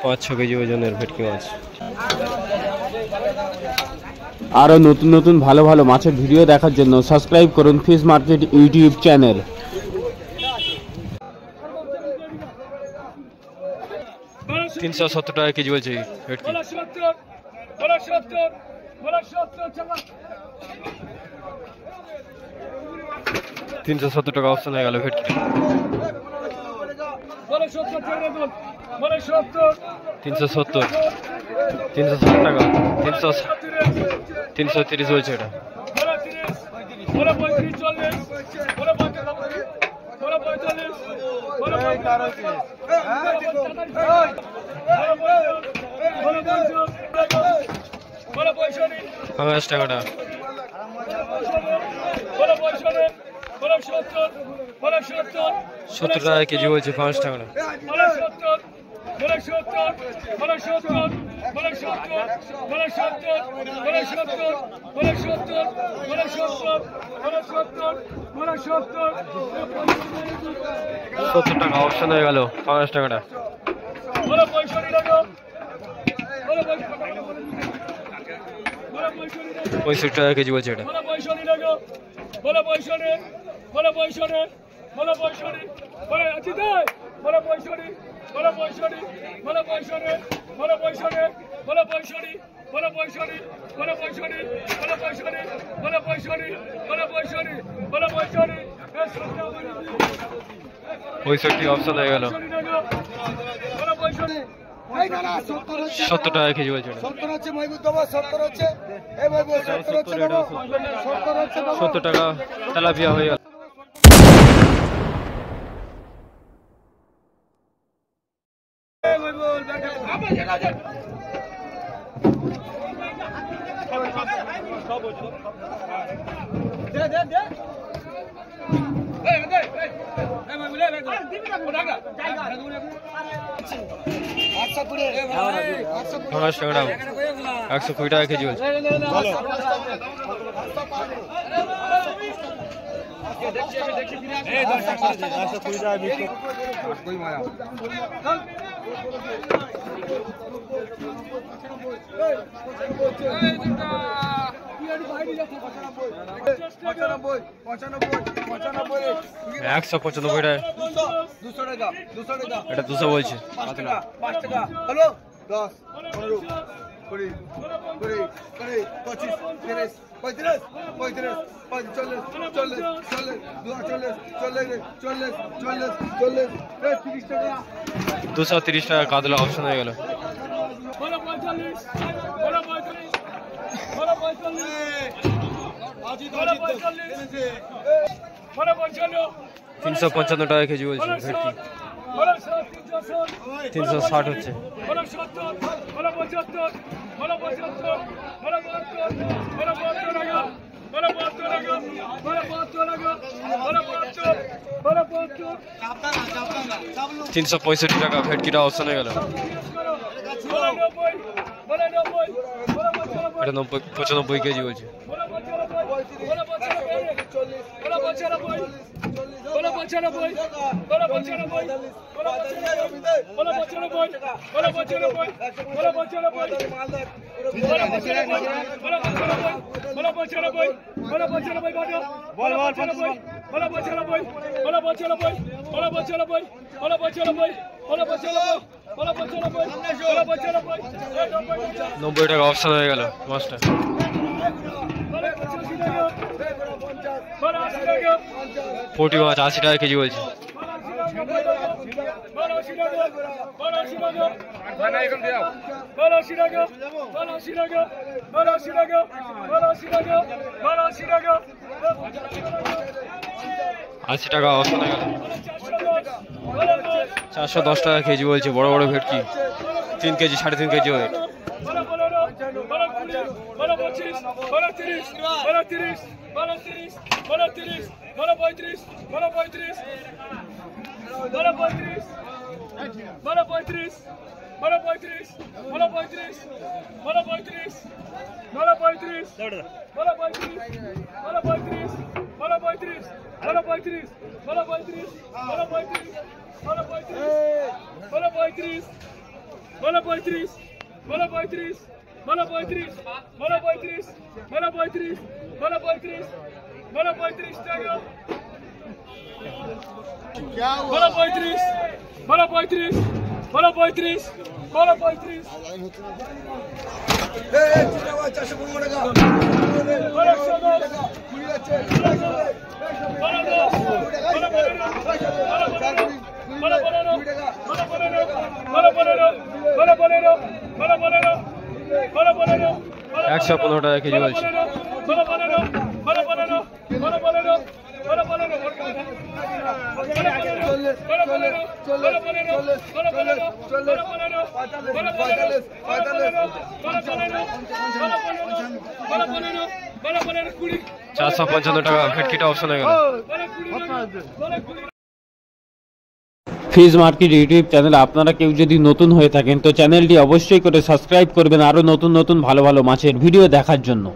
5-6 KG ওজনের ভেটকি মাছ। আরও নতুন নতুন ভালো ভালো মাছের ভিডিও দেখার জন্য সাবস্ক্রাইব করুন ফিশ মার্কেট ইউটিউব চ্যানেল। 370 টাকা কেজি বলছে ভেটকি। 370 টাকা অপশন হয়ে গেল ভেটকি। 370 টাকা। 330 বলছে এটা। 5 টাকাটা। 70 টাকা কেজি বলছে 5 টাকা। 70 টাকা অপশন হয়ে গেল 5 টাকাটা। 65 টাকা কেজি বলছে এটা। 65 অপশন হয়ে গেল। 70 টাকা কেজি বলছে এটা। 70 টাকা তেলাপিয়া হয়ে গেল। পাঁচ টাকা 120 টাকা কেজি বলছে। একশো 95 টাকা। 200 টাকা এটা 200 বলছে। 5 টাকা হ্যালো 10 15 20 25 30 35 40 230 টাকা কাতলা অপশন হয়ে গেল। 355 টাকা কেজি বলছে ভেটকি। 360 হচ্ছে। 365 টাকা ভেটকিটা অপশন হয়ে গেল। এটা 95 কেজি বলছে। 90 টাকা অপশন হয়ে গেল মাছটা। 40 মাছ 80 টাকা কেজি বলছে। 80 টাকা অপশন হয়ে গেল। 410 টাকা কেজি বলছে বড় বড় ভেটকি। 3 কেজি 3.5 কেজি ওয়েট। 35 বলো 35 বলো 35 বলো 35 বলো 35 বলো 35 বলো 35 বলো 35 বলো 35 বলো 35 বলো 35 বলো 35 বলো 35 বলো 35 টাকা বলো 35 বলো 35 বলো 35 বলো 35 115 টাকা কেজি বলছে। কুড়ি 455 টাকা ভেটকিটা অপশন হয়ে গেল। ফিশ মার্কেট ইউটিউব চ্যানেলে আপনারা কেউ যদি নতুন হয়ে থাকেন তো চ্যানেলটি অবশ্যই করে সাবস্ক্রাইব করবেন আরও নতুন নতুন ভালো ভালো মাছের ভিডিও দেখার জন্য।